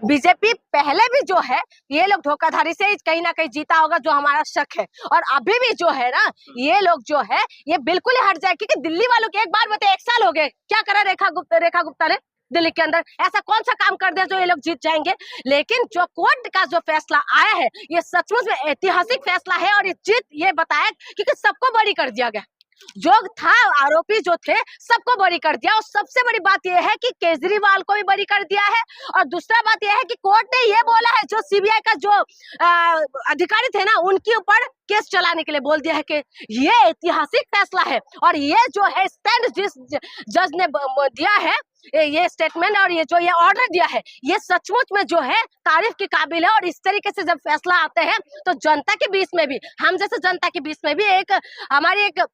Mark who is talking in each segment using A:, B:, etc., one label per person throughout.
A: BJP पहले भी जो है ये लोग धोखाधड़ी से कहीं ना कहीं जीता होगा, जो हमारा शक है। और अभी भी जो है ना ये लोग जो है ये बिल्कुल ही हट जाए, क्योंकि दिल्ली वालों के एक बार बताए 1 साल हो गए, क्या करा रेखा गुप्ता ने दिल्ली के अंदर? ऐसा कौन सा काम कर दिया जो ये लोग जीत जाएंगे? लेकिन जो कोर्ट का जो फैसला आया है ये सचमुच में ऐतिहासिक फैसला है, और ये जीत ये बताया क्योंकि सबको बरी कर दिया गया, जो था आरोपी जो थे सबको बरी कर दिया। और सबसे बड़ी बात यह है कि केजरीवाल को भी बरी कर दिया है। और दूसरा बात यह है कि कोर्ट ने ये बोला है, जो सीबीआई का जो अधिकारी थे ना उनके ऊपर केस चलाने के लिए बोल दिया है कि ये ऐतिहासिक फैसला है। और ये जो है स्टैंड जिस जज ने दिया है ये स्टेटमेंट और ये जो ये ऑर्डर दिया है ये सचमुच में जो है तारीफ के काबिल है। और इस तरीके से जब फैसला आते हैं तो जनता के बीच में भी, हम जैसे जनता के बीच में भी एक हमारी एक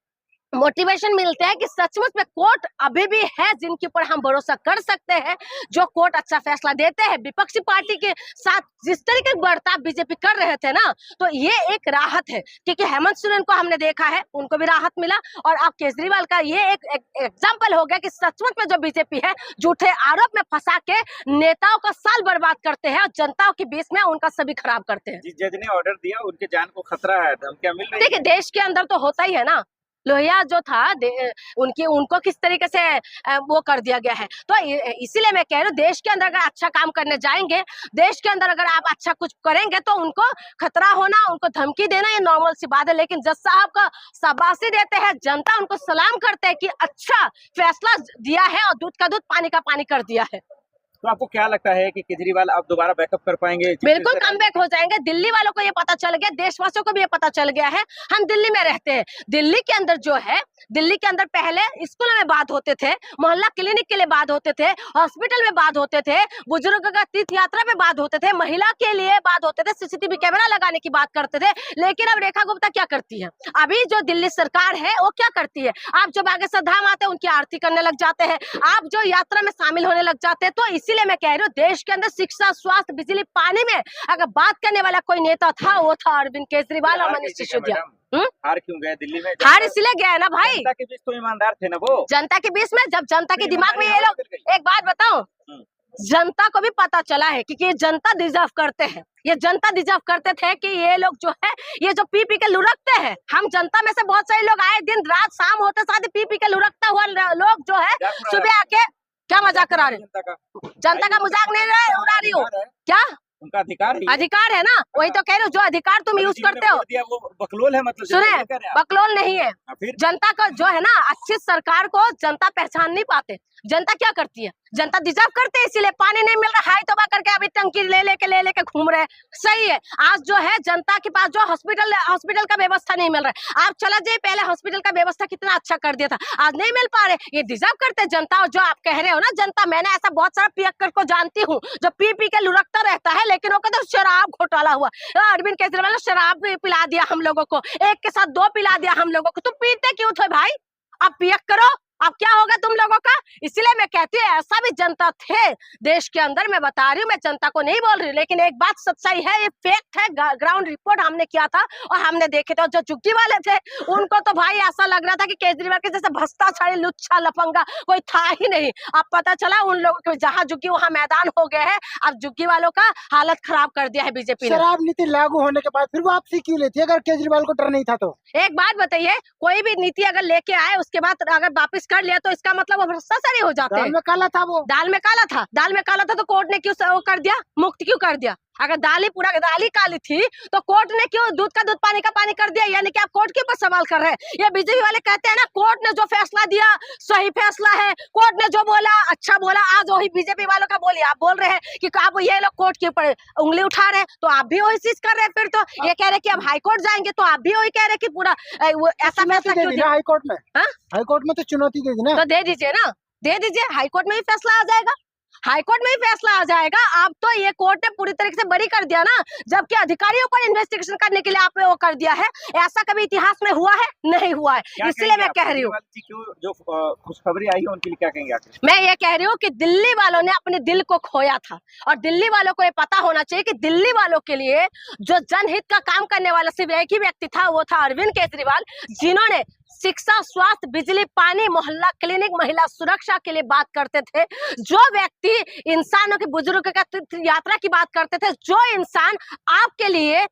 A: मोटिवेशन मिलते हैं कि सचमुच में कोर्ट अभी भी है जिनके ऊपर हम भरोसा कर सकते हैं, जो कोर्ट अच्छा फैसला देते हैं। विपक्षी पार्टी के साथ जिस तरीके का बर्ताव बीजेपी कर रहे थे ना, तो ये एक राहत है, क्योंकि हेमंत सोरेन को हमने देखा है उनको भी राहत मिला। और अब केजरीवाल का ये एक एग्जाम्पल हो गया कि सचमुच में जो बीजेपी है झूठे आरोप में फंसा के नेताओं का साल बर्बाद करते हैं और जनताओं के बीच में उनका सभी खराब करते हैं।
B: जिस जज ने ऑर्डर दिया उनके जान को खतरा है, धमकियां मिल रही है।
A: देखिए देश के अंदर तो होता ही है ना, लोहिया जो था उनको किस तरीके से वो कर दिया गया है। तो इसीलिए मैं कह रही हूँ देश के अंदर अगर अच्छा काम करने जाएंगे, देश के अंदर अगर आप अच्छा कुछ करेंगे तो उनको खतरा होना, उनको धमकी देना ये नॉर्मल सी बात है। लेकिन जज साहब का शाबाशी देते हैं, जनता उनको सलाम करते हैं कि अच्छा फैसला दिया है और दूध का दूध पानी का पानी कर दिया है।
B: तो आपको क्या लगता है कि केजरीवाल अब दोबारा बैकअप कर पाएंगे?
A: बिल्कुल कमबैक हो जाएंगे। दिल्ली वालों को ये पता चल गया, देशवासियों को भी ये पता चल गया है। हम दिल्ली में रहते हैं, दिल्ली के अंदर जो है, दिल्ली के अंदर पहले स्कूलों में बात होते थे, मोहल्ला क्लिनिक के लिए बात होते थे, हॉस्पिटल में बात होते थे, बुजुर्ग का तीर्थ यात्रा में बात होते थे, महिला के लिए बात होते थे, सीसीटीवी कैमरा लगाने की बात करते थे। लेकिन अब रेखा गुप्ता क्या करती है, अभी जो दिल्ली सरकार है वो क्या करती है, आप जो बागेश्वर धाम आते हैं उनकी आरती करने लग जाते हैं, आप जो यात्रा में शामिल होने लग जाते हैं। तो इसीलिए मैं कह रही हूँ देश के अंदर शिक्षा, स्वास्थ्य, बिजली, पानी में अगर बात करने वाला कोई नेता था वो था अरविंद केजरीवाल और मनीष सिसोदिया।
B: हार क्यों गए दिल्ली में?
A: हार इसलिए गया है ना भाई,
B: जनता के बीच तो ईमानदार थे ना वो।
A: जनता के बीच में जब जनता के दिमाग में ये लोग, एक बात बताओ, जनता को भी पता चला है कि ये जनता डिजर्व करते हैं, ये जनता डिजर्व करते थे कि ये लोग जो है ये जो पी के लुढ़कते हैं। हम जनता में से बहुत सारे लोग आए दिन रात शाम होते साथ पी के लुढ़कता हुआ लोग जो है सुबह आके क्या मजाक करा रहे, जनता का मजाक नहीं उड़ा रही हो क्या?
B: उनका
A: अधिकार है ना, वही तो कह रहे हो, जो अधिकार तुम यूज करते हो
B: वो बकलोल है, मतलब
A: सुने बकलोल नहीं है। जनता का जो है ना, अच्छी सरकार को जनता पहचान नहीं पाते। जनता क्या करती है, जनता डिजर्व करते हैं, इसीलिए पानी नहीं मिल रहा, हाई तौबा करके अभी टंकी ले लेके घूम रहे हैं। सही है, आज जो है जनता के पास जो हॉस्पिटल का व्यवस्था नहीं मिल रहा है, आप चला जाइए, पहले हॉस्पिटल का व्यवस्था कितना अच्छा कर दिया था, आज नहीं मिल पा रहे, ये डिजर्व करते हैं जनता। और जो आप कह रहे हो ना जनता, मैंने ऐसा बहुत सारा पियक्कर को जानती हूँ जो पी के लुढ़कता रहता है, लेकिन वो कहते शराब घोटाला हुआ, अरविंद केजरीवाल ने शराब पिला दिया हम लोगों को, एक के साथ 2 पिला दिया हम लोगों को। तुम पीते क्यों थे भाई? अब पियक करो, अब क्या होगा तुम लोगों का? इसलिए मैं कहती हूँ ऐसा भी जनता थे देश के अंदर, मैं बता रही हूँ, मैं जनता को नहीं बोल रही, लेकिन एक बात सच्चाई है, ये फैक्ट है, ग्राउंड रिपोर्ट हमने किया था और हमने देखे थे। जो झुग्गी वाले थे उनको तो भाई ऐसा लग रहा था कि केजरीवाल के जैसे भ्रष्टाचारी लुच्चा लफंगा कोई था ही नहीं। अब पता चला उन लोगों को जहाँ झुग्गी वहाँ मैदान हो गए हैं। अब झुग्गी वालों का हालत खराब कर दिया है बीजेपी ने।
C: शराब नीति लागू होने के बाद फिर वापसी क्यों लेती है अगर केजरीवाल को डर नहीं था तो?
A: एक बात बताइए, कोई भी नीति अगर लेके आए उसके बाद अगर वापस कर लिया तो इसका मतलब वो भ्रष्टाचारी हो जाते हैं।
C: दाल में काला था वो,
A: दाल में काला था तो कोर्ट ने क्यों वो कर दिया, मुक्त क्यों कर दिया? अगर दाल ही काली थी तो कोर्ट ने क्यों दूध का दूध पानी का पानी कर दिया? यानी कि आप कोर्ट के ऊपर सवाल कर रहे हैं। ये बीजेपी वाले कहते हैं ना कोर्ट ने जो फैसला दिया सही फैसला है, कोर्ट ने जो बोला अच्छा बोला। आज वही बीजेपी वालों का बोलिए, आप बोल रहे हैं कि आप ये लोग कोर्ट के ऊपर उंगली उठा रहे हैं, तो आप भी वही चीज कर रहे हैं। फिर तो ये कह रहे कि अब हाईकोर्ट जाएंगे, तो आप भी वही कह रहे कि पूरा ऐसा फैसला क्यों दिया
C: हाईकोर्ट में? हाईकोर्ट में तो चुनौती दे दी ना,
A: तो दे दीजिए ना, दे दीजिए, हाईकोर्ट में ही फैसला आ जाएगा, हाईकोर्ट में ही फैसला आ जाएगा। आप तो ये कोर्ट ने पूरी तरीके से बरी कर दिया ना, जबकि अधिकारियों पर इन्वेस्टिगेशन करने के लिए आपने वो कर दिया है। ऐसा कभी इतिहास में हुआ है? नहीं हुआ है। इसलिए मैं कह रही हूँ,
B: जो खुशखबरी आई है उनके लिए क्या कहेंगे आप?
A: मैं ये कह रही हूँ कि दिल्ली वालों ने अपने दिल को खोया था, और दिल्ली वालों को ये पता होना चाहिए कि दिल्ली वालों के लिए जो जनहित का काम करने वाला सिर्फ एक ही व्यक्ति था, वो था अरविंद केजरीवाल, जिन्होंने शिक्षा, स्वास्थ्य, बिजली, पानी, मोहल्ला क्लिनिक, महिला सुरक्षा के लिए बात करते थे, जो व्यक्ति इंसानों के बुजुर्ग का तीर्थ यात्रा की बात करते थे, जो इंसान आपके लिए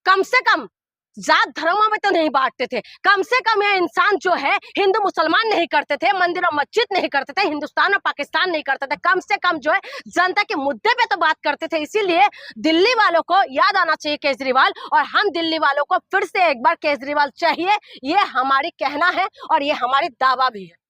A: कम से कम जात धर्मों में तो नहीं बांटते थे, कम से कम ये इंसान जो है हिंदू मुसलमान नहीं करते थे, मंदिर और मस्जिद नहीं करते थे, हिंदुस्तान और पाकिस्तान नहीं करते थे, कम से कम जो है जनता के मुद्दे पे तो बात करते थे। इसीलिए दिल्ली वालों को याद आना चाहिए केजरीवाल, और हम दिल्ली वालों को फिर से एक बार केजरीवाल चाहिए, ये हमारी कहना है और ये हमारी दावा भी है।